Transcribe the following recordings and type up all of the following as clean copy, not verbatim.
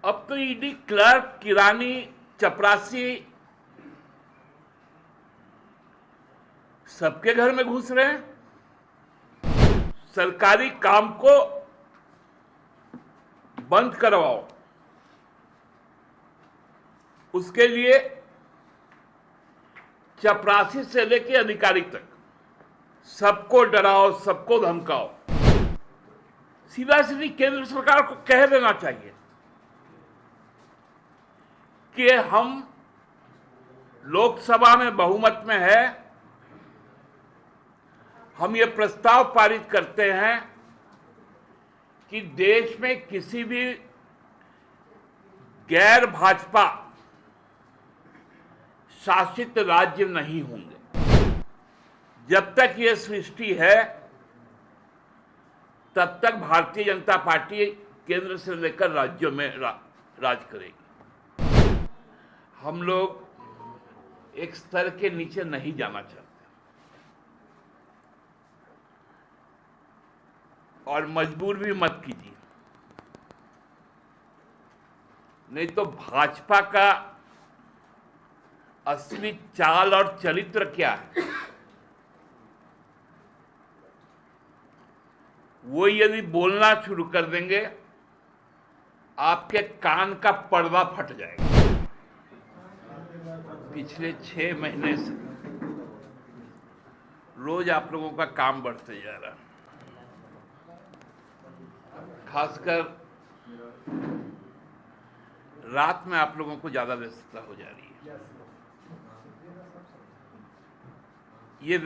अब तो ED clerk, किरानी, चपरासी सबके घर में घुस रहे हैं। सरकारी काम को बंद करवाओ, उसके लिए चपरासी से लेकर अधिकारी तक सबको डराओ, सबको धमकाओ। सीधा सीधी केंद्र सरकार को कह देना चाहिए कि हम लोकसभा में बहुमत में है, हम ये प्रस्ताव पारित करते हैं कि देश में किसी भी गैर भाजपा शासित राज्य नहीं होंगे। जब तक ये सृष्टि है तब तक भारतीय जनता पार्टी केंद्र से लेकर राज्यों में राज करेगी। हम लोग एक स्तर के नीचे नहीं जाना चाहते और मजबूर भी मत कीजिए, नहीं तो भाजपा का असली चाल और चरित्र क्या है वो यदि बोलना शुरू कर देंगे आपके कान का पर्दा फट जाएगा। पिछले 6 महीने से रोज आप लोगों का काम बढ़ते जा रहा है, खासकर रात में आप लोगों को ज्यादा व्यस्तता हो जा रही है। ये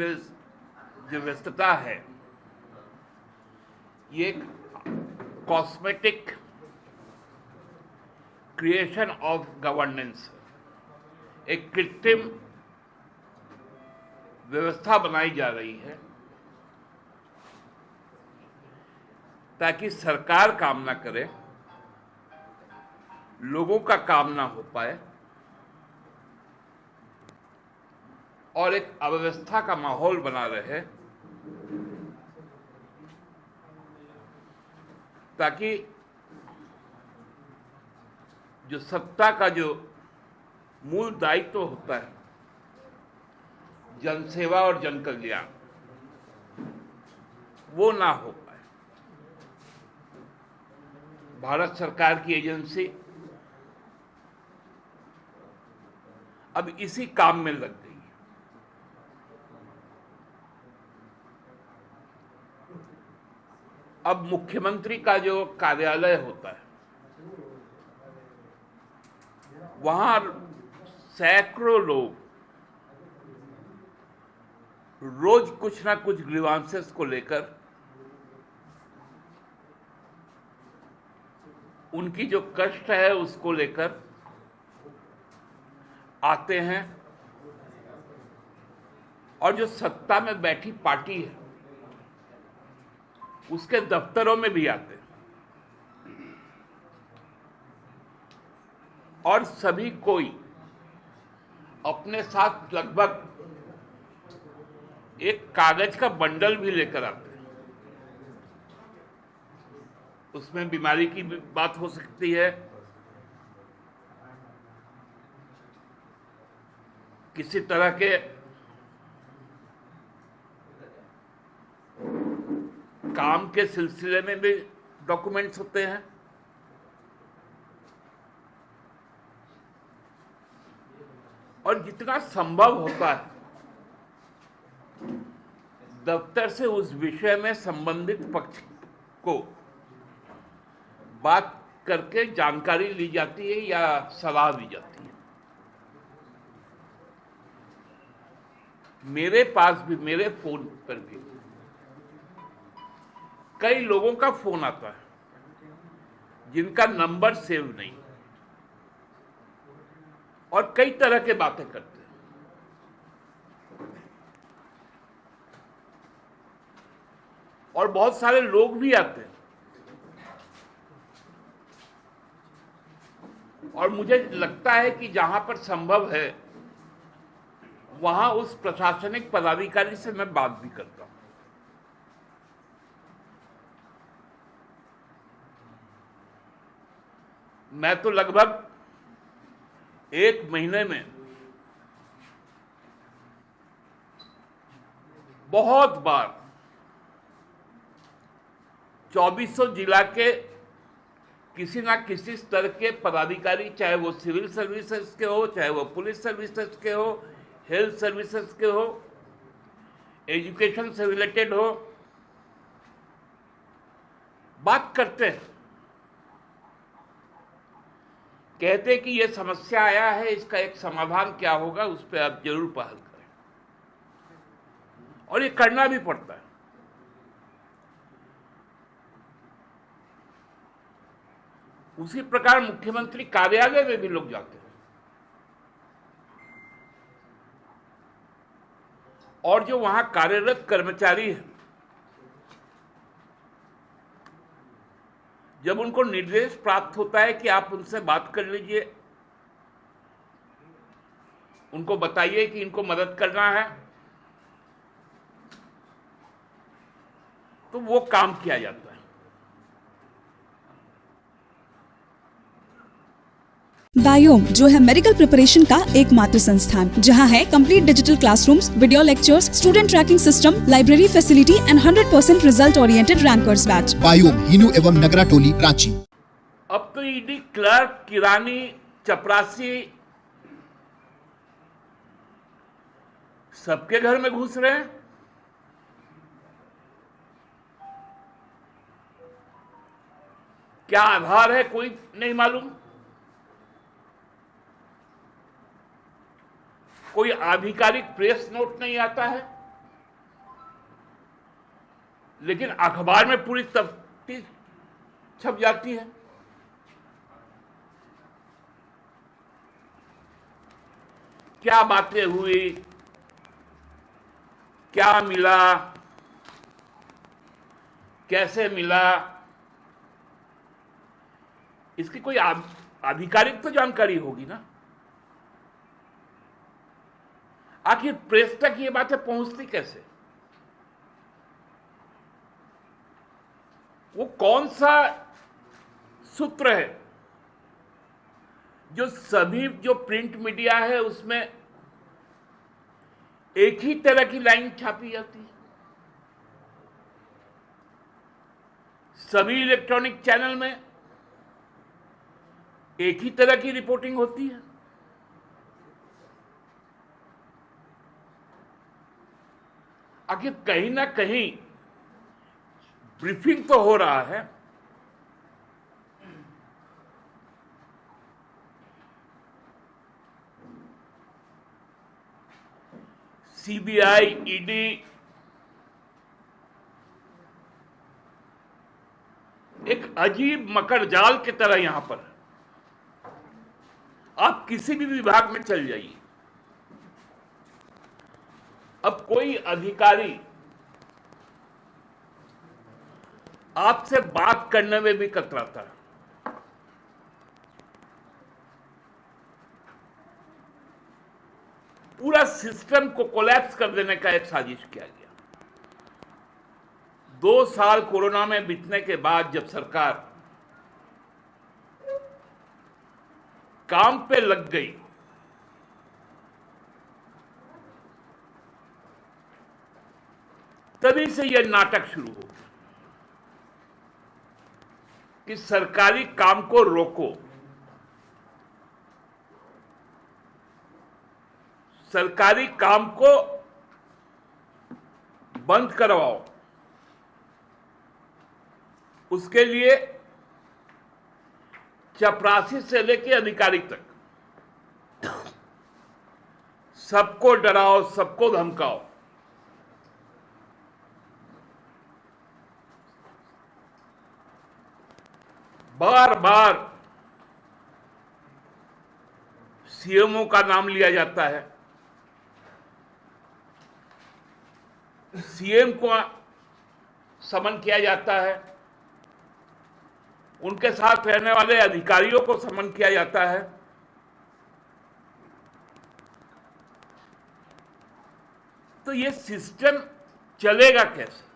जो व्यस्तता है ये एक कॉस्मेटिक क्रिएशन ऑफ गवर्नेंस, एक कृत्रिम व्यवस्था बनाई जा रही है ताकि सरकार काम ना करे, लोगों का काम ना हो पाए और एक अव्यवस्था का माहौल बना रहे, ताकि जो सत्ता का जो मूल दायित्व होता है जनसेवा और जन कल्याण, वो ना हो पाए। भारत सरकार की एजेंसी अब इसी काम में लग गई है। अब मुख्यमंत्री का जो कार्यालय होता है वहां सैकड़ों लोग रोज कुछ ना कुछ ग्रीवांसेस को लेकर उनकी जो कष्ट है उसको लेकर आते हैं और जो सत्ता में बैठी पार्टी है उसके दफ्तरों में भी आते हैं और सभी कोई अपने साथ लगभग एक कागज का बंडल भी लेकर आते हैं। उसमें बीमारी की भी बात हो सकती है, किसी तरह के काम के सिलसिले में भी डॉक्यूमेंट्स होते हैं और जितना संभव होता है दफ्तर से उस विषय में संबंधित पक्ष को बात करके जानकारी ली जाती है या सलाह दी जाती है। मेरे पास भी, मेरे फोन पर भी कई लोगों का फोन आता है जिनका नंबर सेव नहीं और कई तरह के बातें करते हैं। और बहुत सारे लोग भी आते हैं और मुझे लगता है कि जहां पर संभव है वहां उस प्रशासनिक पदाधिकारी से मैं बात भी करता हूं। मैं तो लगभग एक महीने में बहुत बार 2400 जिला के किसी ना किसी स्तर के पदाधिकारी, चाहे वो सिविल सर्विसेज के हो, चाहे वो पुलिस सर्विसेज के हो, हेल्थ सर्विसेज के हो, एजुकेशन से रिलेटेड हो, बात करते हैं, कहते कि ये समस्या आया है, इसका एक समाधान क्या होगा, उस पर आप जरूर पहल करें, और ये करना भी पड़ता है। उसी प्रकार मुख्यमंत्री कार्यालय में भी लोग जाते हैं, और जो वहां कार्यरत कर्मचारी हैं, जब उनको निर्देश प्राप्त होता है कि आप उनसे बात कर लीजिए, उनको बताइए कि इनको मदद करना है, तो वो काम किया जाता है। बायोम जो है मेडिकल प्रिपरेशन का एकमात्र संस्थान, जहां है complete digital classrooms, video lectures, student tracking system, library facility and 100% result oriented rankers batch. Biome Hinoo एवं नगरा टोली रांची। अब तो ईडी क्लर्क, किरानी, चपरासी सबके घर में घुस रहे हैं। क्या आधार है कोई नहीं मालूम, कोई आधिकारिक प्रेस नोट नहीं आता है, लेकिन अखबार में पूरी तफ्तीश छप जाती है। क्या बातें हुई, क्या मिला, कैसे मिला, इसकी कोई आधिकारिक तो जानकारी होगी ना। आखिर प्रेस तक ये बातें पहुंचती कैसे? वो कौन सा सूत्र है जो सभी जो प्रिंट मीडिया है उसमें एक ही तरह की लाइन छापी जाती है, सभी इलेक्ट्रॉनिक चैनल में एक ही तरह की रिपोर्टिंग होती है? आखिर कहीं ना कहीं ब्रीफिंग तो हो रहा है। सीबीआई, ईडी एक अजीब मकड़जाल की तरह यहां पर, आप किसी भी विभाग में चल जाइए, अब कोई अधिकारी आपसे बात करने में भी कतराता है। पूरा सिस्टम को कोलैप्स कर देने का एक साजिश किया गया। 2 साल कोरोना में बीतने के बाद जब सरकार काम पे लग गई, तभी से यह नाटक शुरू हो गया कि सरकारी काम को रोको, सरकारी काम को बंद करवाओ। उसके लिए चपरासी से लेकर अधिकारी तक सबको डराओ, सबको धमकाओ। बार बार सीएमओ का नाम लिया जाता है, सीएम को समन किया जाता है, उनके साथ रहने वाले अधिकारियों को समन किया जाता है। तो ये सिस्टम चलेगा कैसे?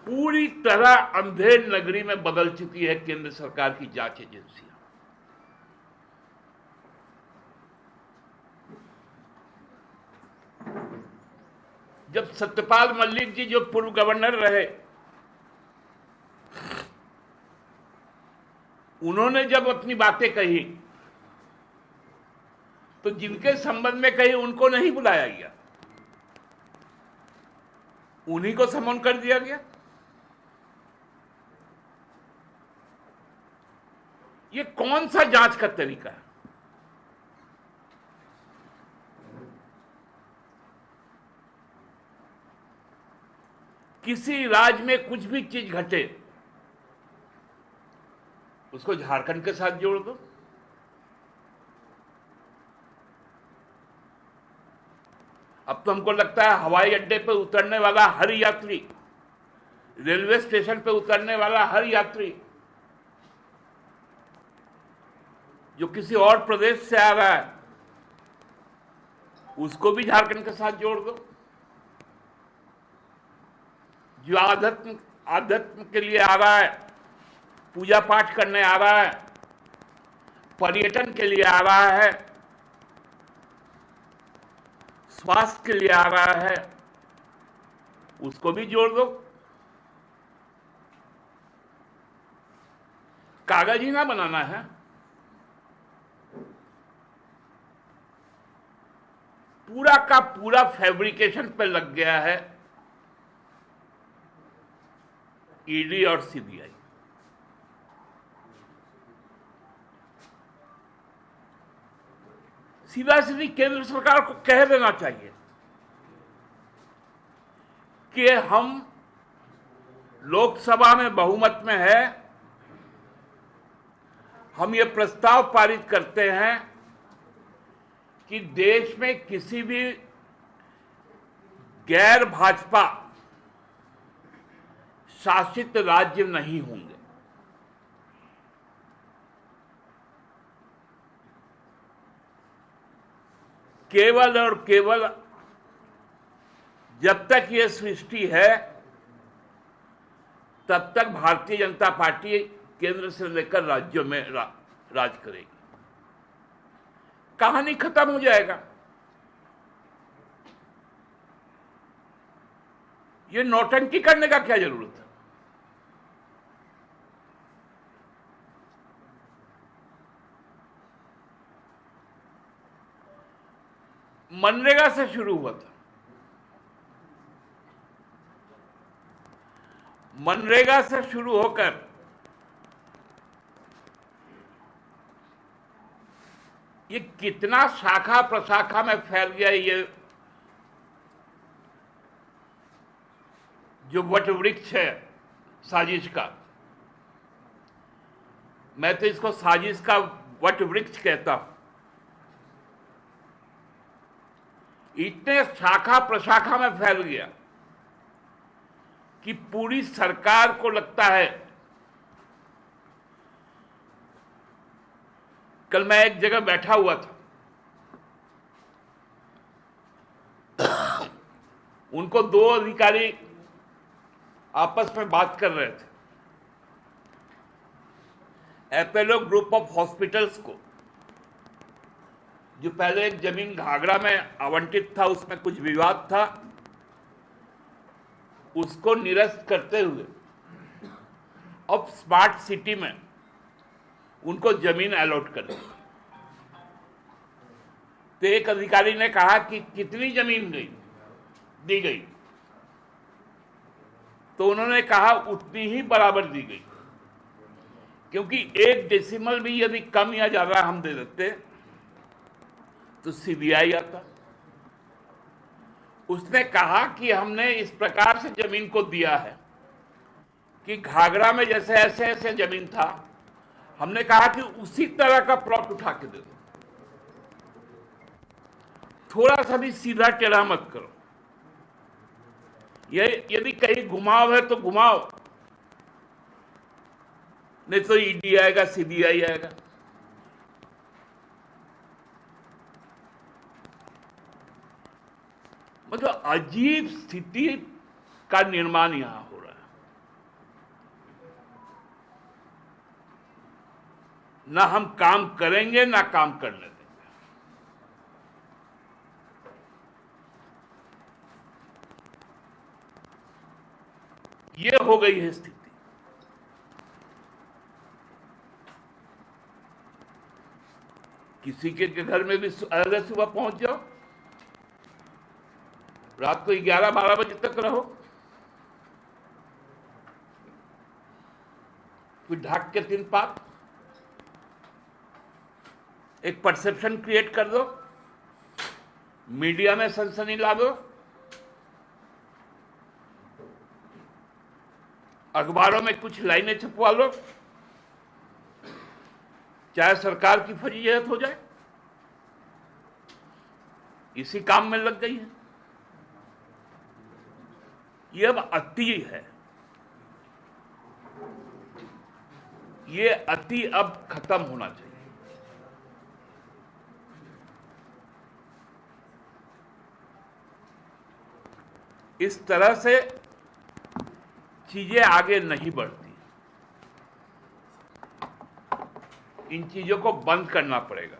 पूरी तरह अंधेर नगरी में बदल चुकी है केंद्र सरकार की जांच एजेंसियां। जब सत्यपाल मलिक जी जो पूर्व गवर्नर रहे, उन्होंने जब अपनी बातें कही तो जिनके संबंध में कही उनको नहीं बुलाया गया, उन्हीं को समन कर दिया गया। ये कौन सा जांच का तरीका है? किसी राज्य में कुछ भी चीज घटे उसको झारखंड के साथ जोड़ दो। अब तो हमको लगता है हवाई अड्डे पे उतरने वाला हर यात्री, रेलवे स्टेशन पे उतरने वाला हर यात्री जो किसी और प्रदेश से आ रहा है उसको भी झारखंड के साथ जोड़ दो। जो आध्यात्म के लिए आ रहा है, पूजा पाठ करने आ रहा है, पर्यटन के लिए आ रहा है, स्वास्थ्य के लिए आ रहा है, उसको भी जोड़ दो। कागज ही ना बनाना है। पूरा का पूरा फैब्रिकेशन पे लग गया है ईडी और सीबीआई। सीधा सीधी केंद्र सरकार को कह देना चाहिए कि हम लोकसभा में बहुमत में है, हम ये प्रस्ताव पारित करते हैं कि देश में किसी भी गैर भाजपा शासित राज्य नहीं होंगे। केवल और केवल जब तक ये सृष्टि है तब तक भारतीय जनता पार्टी केंद्र से लेकर राज्यों में राज करेगी। कहानी खत्म हो जाएगा। ये नौटंकी करने का क्या जरूरत है? मनरेगा से शुरू हुआ था। मनरेगा से शुरू होकर ये कितना शाखा प्रशाखा में फैल गया, ये जो वट वृक्ष है साजिश का। मैं तो इसको साजिश का वट वृक्ष कहता हूं। इतने शाखा प्रशाखा में फैल गया कि पूरी सरकार को लगता है। कल मैं एक जगह बैठा हुआ था, उनको दो अधिकारी आपस में बात कर रहे थे। अपोलो ग्रुप ऑफ हॉस्पिटल्स को, जो पहले एक जमीन घाघरा में आवंटित था, उसमें कुछ विवाद था, उसको निरस्त करते हुए अब स्मार्ट सिटी में उनको जमीन अलॉट कर दी। तो एक अधिकारी ने कहा कि कितनी जमीन दी गई? तो उन्होंने कहा उतनी ही बराबर दी गई, क्योंकि एक डेसिमल भी यदि कम या ज्यादा हम दे देते तो सीबीआई आता। उसने कहा कि हमने इस प्रकार से जमीन को दिया है कि घाघरा में जैसे ऐसे ऐसे जमीन था, हमने कहा कि उसी तरह का प्लॉट उठा के दे दो, थोड़ा सा भी सीधा टेढ़ा मत करो। ये यदि कहीं घुमाव है तो घुमाओ, नहीं तो ईडी आएगा, सीबीआई आएगा। मतलब अजीब स्थिति का निर्माण यहां हो रहा है। ना हम काम करेंगे ना काम करने देंगे। ये हो गई है स्थिति। किसी के घर में भी अगर सुबह पहुंच जाओ, रात को 11-12 बजे तक रहो, फिर ढाक के 3 पात एक परसेप्शन क्रिएट कर दो, मीडिया में सनसनी ला दो, अखबारों में कुछ लाइनें छपवा लो, चाहे सरकार की फजीहत हो जाए, इसी काम में लग गई है। ये अब अति है। ये अति अब खत्म होना चाहिए। इस तरह से चीजें आगे नहीं बढ़ती। इन चीजों को बंद करना पड़ेगा।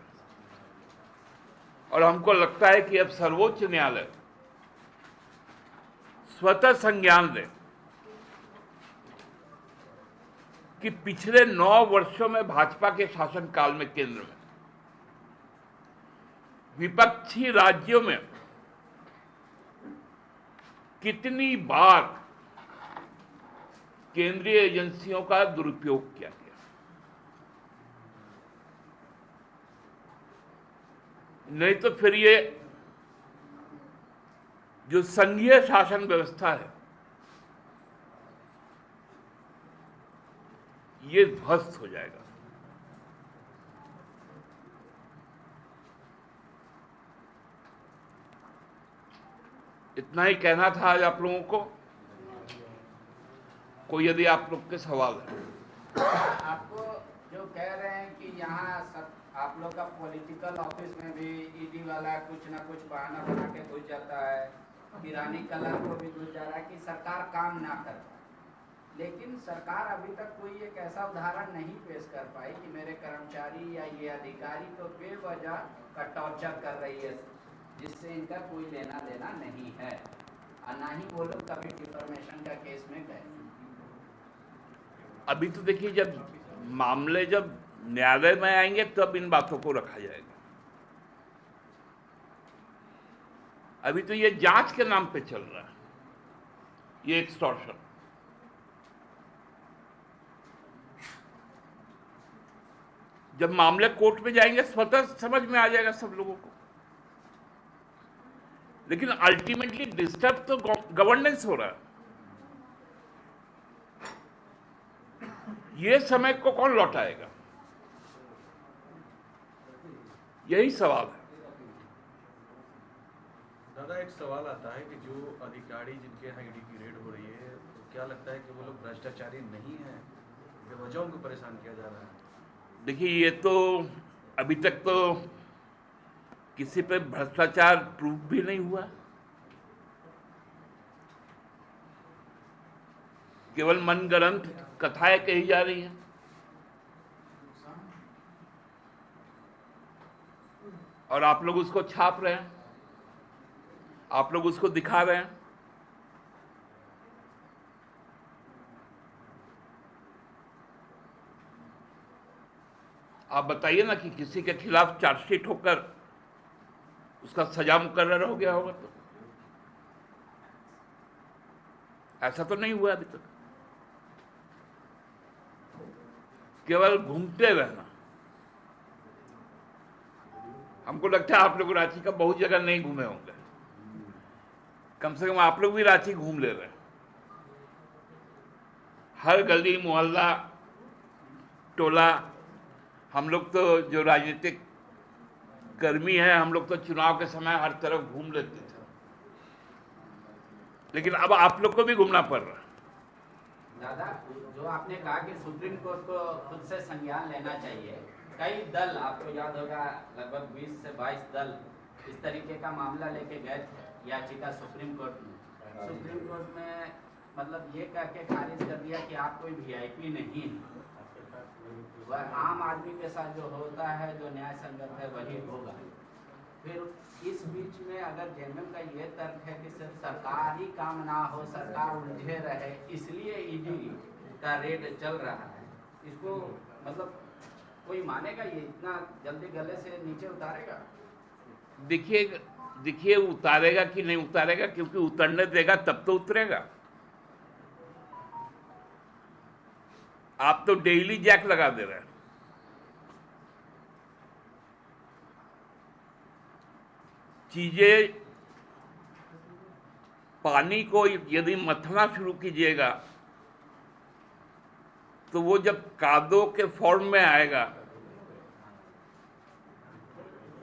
और हमको लगता है कि अब सर्वोच्च न्यायालय स्वतः संज्ञान ले कि पिछले 9 वर्षों में भाजपा के शासनकाल में केंद्र में विपक्षी राज्यों में कितनी बार केंद्रीय एजेंसियों का दुरुपयोग किया गया। नहीं तो फिर ये जो संघीय शासन व्यवस्था है ये ध्वस्त हो जाएगा। इतना ही कहना था आज आप लोगों को। कोई यदि आप लोग के सवाल है। आपको जो कह रहे हैं कि यहाँ आप लोग का पॉलिटिकल ऑफिस में भी ईडी वाला कुछ ना कुछ बहाना बना के घुस जाता है, किरानी कलर को भी घुस जा रहा है कि सरकार काम ना कर पाए। लेकिन सरकार अभी तक कोई एक ऐसा उदाहरण नहीं पेश कर पाई कि मेरे कर्मचारी या ये अधिकारी को बेवजह का टॉर्चर कर रही है, जिससे इनका कोई लेना देना नहीं है, और ना ही वो लोग कभी डिफॉर्मेशन का केस में गए। अभी तो देखिए, जब मामले जब न्यायालय में आएंगे तब इन बातों को रखा जाएगा। अभी तो ये जांच के नाम पे चल रहा है, ये एक्सटॉर्शन। जब मामले कोर्ट में जाएंगे स्वतः समझ में आ जाएगा सब लोगों को। लेकिन अल्टीमेटली डिस्टर्ब तो गवर्नेंस हो रहा है। ये समय को कौन लौटाएगा, यही सवाल है। दादा, एक सवाल आता है कि जो अधिकारी जिनके यहाँ ईडी की रेड हो रही है, तो क्या लगता है कि वो लोग भ्रष्टाचारी नहीं है, बेवजह उनको परेशान किया जा रहा है? देखिए, ये तो अभी तक तो किसी पे भ्रष्टाचार प्रूफ भी नहीं हुआ। केवल मनगढ़ंत कथाएं कही जा रही हैं। और आप लोग उसको छाप रहे हैं, आप लोग उसको दिखा रहे हैं। आप बताइए ना कि किसी के खिलाफ चार्जशीट होकर उसका सजा मुकर्रर हो गया होगा, तो ऐसा तो नहीं हुआ अभी तक। केवल घूमते रहना। हमको लगता है आप लोग रांची का बहुत जगह नहीं घूमे होंगे, कम से कम आप लोग भी रांची घूम ले रहे हैं। हर गली मोहल्ला टोला, हम लोग तो जो राजनीतिक कर्मी है, हम लोग तो चुनाव के समय हर तरफ घूम लेते थे, लेकिन अब आप लोग को भी घूमना पड़ रहा है। दादा, जो आपने कहा कि सुप्रीम कोर्ट को खुद से संज्ञान लेना चाहिए, कई दल, आपको याद होगा लगभग 20 से 22 दल इस तरीके का मामला लेके गए थे याचिका सुप्रीम कोर्ट में। सुप्रीम कोर्ट में मतलब ये कह के खारिज कर दिया कि आप कोई वीआईपी नहीं है। वह आम आदमी के साथ जो होता है, जो न्याय संगत है, वही होगा। फिर इस बीच में अगर जेएमएम का ये तर्क है कि सिर्फ सरकारी काम ना हो, सरकार उलझे रहे, इसलिए ईडी का रेड चल रहा है, इसको मतलब कोई मानेगा? ये इतना जल्दी गले से नीचे उतारेगा? देखिए उतारेगा कि नहीं उतारेगा, क्योंकि उतरने देगा तब तो उतरेगा। आप तो डेली जैक लगा दे रहे हैं। चीजें, पानी को यदि मथना शुरू कीजिएगा तो वो जब कादो के फॉर्म में आएगा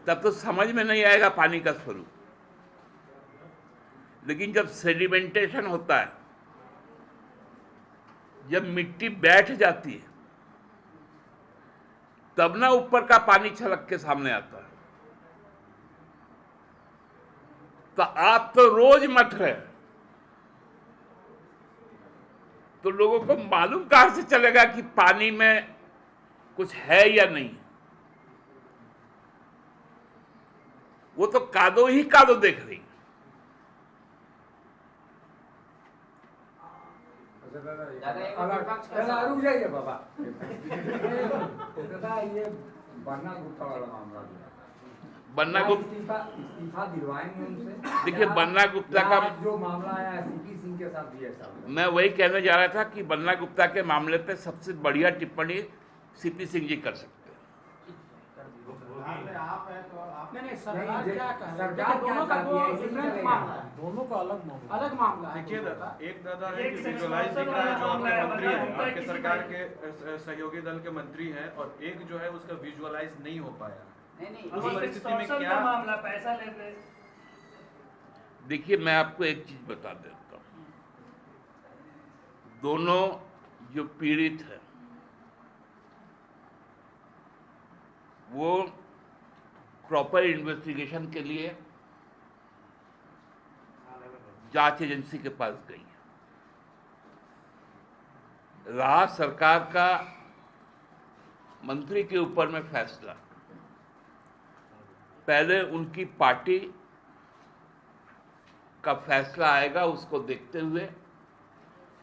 तब तो समझ में नहीं आएगा पानी का स्वरूप। लेकिन जब सेडिमेंटेशन होता है, जब मिट्टी बैठ जाती है, तब ना ऊपर का पानी छलक के सामने आता है। तो आप तो रोज मत रहे, तो लोगों को मालूम कहां से चलेगा कि पानी में कुछ है या नहीं? वो तो कादो ही कादो देख रही। रुक जाइए बाबा। दादा ये बन्ना गुप्ता वाला मामला जो है, बन्ना गुप्ता, इस्तीफा दिलवाएंगे उनसे? देखिए बन्ना गुप्ता का जो मामला आया सीपी सिंह के साथ भी ऐसा हुआ। मैं वही कहने जा रहा था कि बन्ना गुप्ता के मामले पे सबसे बढ़िया टिप्पणी सीपी सिंह जी कर सकते हैं। सरकार क्या चाहती है? दोनों का अलग मामला है। देखिए एक दादा है कि विजुअलाइज दिख रहा है जो आपके मंत्री है, आपके सरकार के सहयोगी दल के मंत्री हैं, और एक जो है उसका विजुअलाइज नहीं हो पाया। नहीं, उस परिस्थिति में क्या मामला, पैसा लेते? देखिए मैं आपको एक चीज बता देता हूं, दोनों जो पीड़ित है वो प्रॉपर इन्वेस्टिगेशन के लिए जांच एजेंसी के पास गई है। रहा सरकार का मंत्री के ऊपर में फैसला, पहले उनकी पार्टी का फैसला आएगा, उसको देखते हुए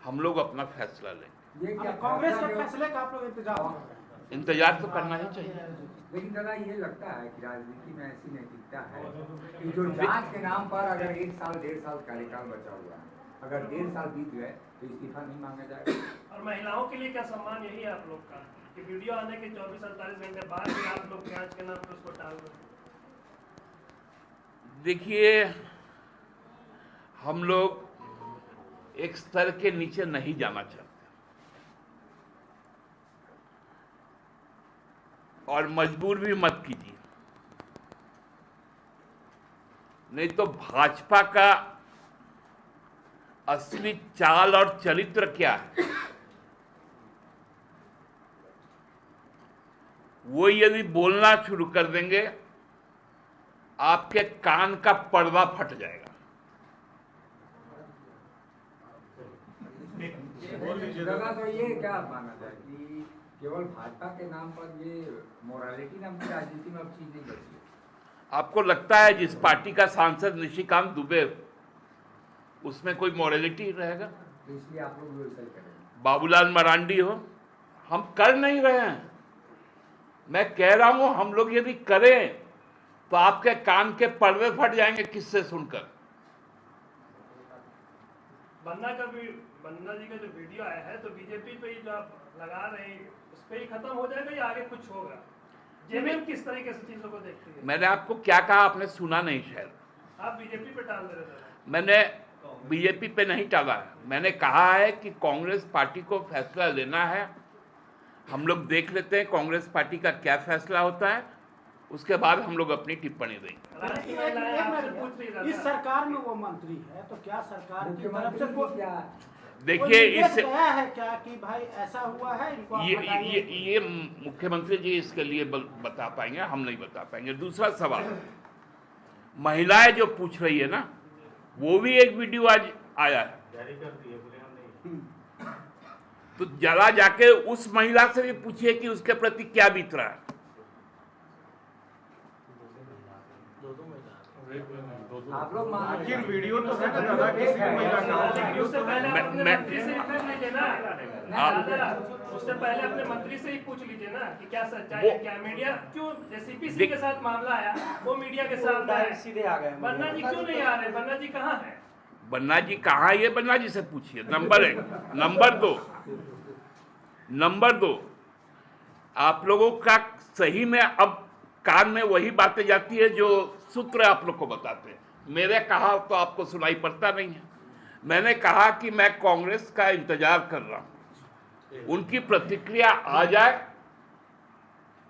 हम लोग अपना फैसला लेंगे। ये क्या कांग्रेस के फैसले का आप लोग इंतजार कर रहे हैं? इंतजार तो करना ही चाहिए। लेकिन दादा ये लगता है कि राजनीति में ऐसी नैतिकता है कि जो जांच के नाम पर अगर 1 साल 1.5 साल कार्यकाल बचा हुआ है, अगर 1.5 साल बीत गए तो इस्तीफा नहीं मांगा जाएगा। और महिलाओं के लिए क्या सम्मान यही है आप लोग का कि वीडियो आने के 24-48 घंटे बाद भी आप लोग जांच के नाम पर उसको टाल रहे हैं? देखिए हम लोग एक स्तर के नीचे नहीं जाना चाहते और मजबूर भी मत कीजिए, नहीं तो भाजपा का असली चाल और चरित्र क्या है वो यदि बोलना शुरू कर देंगे आपके कान का पर्दा फट जाएगा। दादा तो ये क्या माना जाए कि केवल भाजपा के नाम पर ये मोरालिटी नाम की राजनीति में अब चीज नहीं बची? आपको लगता है जिस पार्टी का सांसद निशिकांत दुबे उसमें कोई मोरालिटी रहेगा? तो इसलिए आप लोग वैसा ही करेंगे। बाबूलाल मरांडी हो, हम कर नहीं रहे हैं। मैं कह रहा हूं हम लोग यदि करें तो आपके कान के पर्दे फट जाएंगे किससे सुनकर। बन्ना जी का जो वीडियो आया है तो बीजेपी पे ही जो आप लगा रहे हैं उस पे ही खत्म हो जाएगा या आगे कुछ होगा? जेएमएम किस तरीके से चीजों को देखती है? मैंने आपको क्या कहा, आपने सुना नहीं शायद। आप बीजेपी पे टाल दे रहे थे। मैंने बीजेपी पे नहीं टाला है, मैंने कहा है कि कांग्रेस पार्टी को फैसला लेना है, हम लोग देख लेते हैं कांग्रेस पार्टी का क्या फैसला होता है, उसके बाद हम लोग अपनी टिप्पणी देंगे। इस सरकार में वो मंत्री है तो क्या सरकार की तरफ से क्या देखिए इससे है क्या कि भाई ऐसा हुआ है इनको आप बताइए? ये मुख्यमंत्री जी इसके लिए बता पाएंगे, हम नहीं बता पाएंगे। दूसरा सवाल, महिलाएं जो पूछ रही है ना, वो भी एक वीडियो आज आया है, तो जरा जाके उस महिला से भी पूछिए कि उसके प्रति क्या बीत रहा है। आप लोग मान आखिर वीडियो तो है ना दादा, किसी महिला का वीडियो उससे तो पहले मैं- अपने मैं- मंत्री से ही पूछ लीजिए ना। दादा, उससे पहले अपने मंत्री से ही पूछ लीजिए ना कि क्या सच्चाई है, क्या मीडिया क्यों एसीपी सिंह के साथ मामला आया वो मीडिया के साथ आया, सीधे आ गए। बन्ना जी क्यों नहीं आ रहे? बन्ना जी कहाँ है? बन्ना जी कहाँ, ये बन्ना जी से पूछिए। नंबर 1। नंबर दो, आप लोगों का सही में अब कान में वही बातें जाती है जो सूत्र आप लोग को बताते हैं। मेरे कहा तो आपको सुनाई पड़ता नहीं है। मैंने कहा कि मैं कांग्रेस का इंतजार कर रहा हूं, उनकी प्रतिक्रिया आ जाए,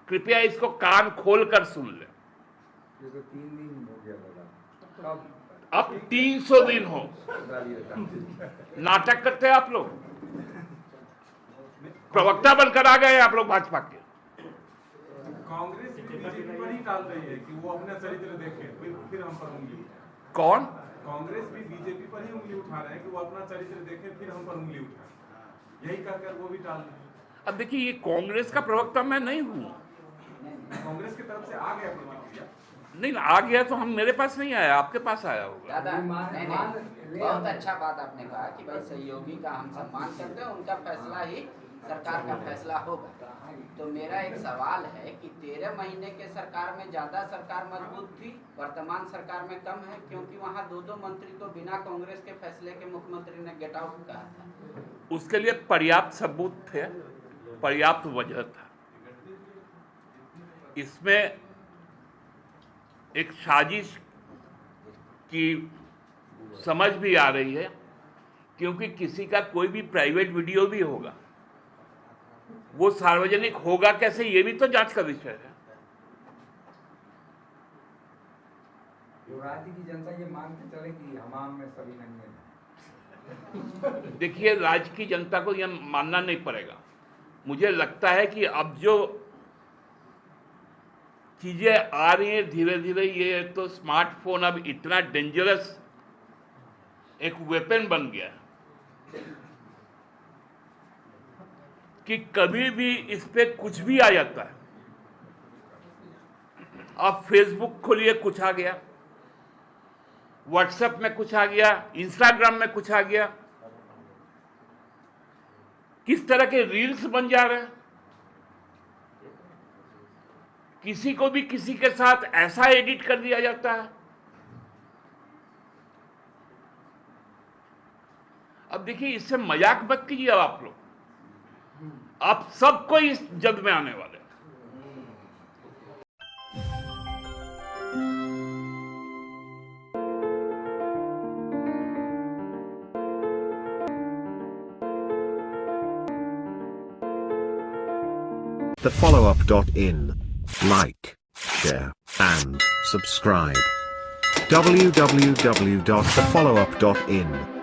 कृपया इसको कान खोल कर सुन ले। ये तो 3 दिन हो गया दादा, अब 300 दिन हो, नाटक करते हैं आप लोग। प्रवक्ता बनकर आ गए आप लोग भाजपा के। कांग्रेस भी बीजेपी पर ही डाल रही है कि वो अपना चरित्र देखे, फिर हम पर उंगली उठाए। कौन? कांग्रेस भी बीजेपी पर ही उंगली उठा रहे हैं कि वो अपना चरित्र देखे, फिर हम पर उंगली उठाए। यही कहकर वो भी डाल रहे हैं। अब देखिए, ये कांग्रेस का प्रवक्ता मैं नहीं हूं। कांग्रेस की तरफ से आ गया प्रतिक्रिया। नहीं, आ गया तो हम, मेरे पास नहीं आया, आपके पास आया होगा। दादा मान- नहीं मान- नहीं, बहुत अच्छा बात आपने कहा कि भाई सहयोगी का हम सम्मान करते हैं, उनका फैसला ही सरकार का फैसला होगा। तो मेरा एक सवाल है कि 13 महीने के सरकार में ज्यादा सरकार मजबूत थी, वर्तमान सरकार में कम है, क्योंकि वहाँ 2-2 मंत्री को बिना कांग्रेस के फैसले के मुख्यमंत्री ने गेट आउट कहा था। उसके लिए पर्याप्त सबूत थे, पर्याप्त वजह था। इसमें एक साजिश की समझ भी आ रही है, क्योंकि किसी का कोई भी प्राइवेट वीडियो भी होगा, वो सार्वजनिक होगा कैसे, ये भी तो जांच का विषय है। जो राज्य की जनता ये मान के चले कि हमाम में सभी नहीं है। देखिए, राज्य की जनता को यह मानना नहीं पड़ेगा। मुझे लगता है कि अब जो चीजें आ रही हैं धीरे धीरे, ये तो स्मार्टफोन अब इतना डेंजरस एक वेपन बन गया है कि कभी भी इस पे कुछ भी आ जाता है। अब फेसबुक खोलिए, कुछ आ गया, व्हाट्सएप में कुछ आ गया, इंस्टाग्राम में कुछ आ गया, किस तरह के रील्स बन जा रहे हैं। किसी को भी किसी के साथ ऐसा एडिट कर दिया जाता है। अब देखिए, इससे मजाक मत कीजिए आप लोग, आप सबको इस जद में आने वाले हैं। thefollowup.in. Like, share, and subscribe. www.thefollowup.in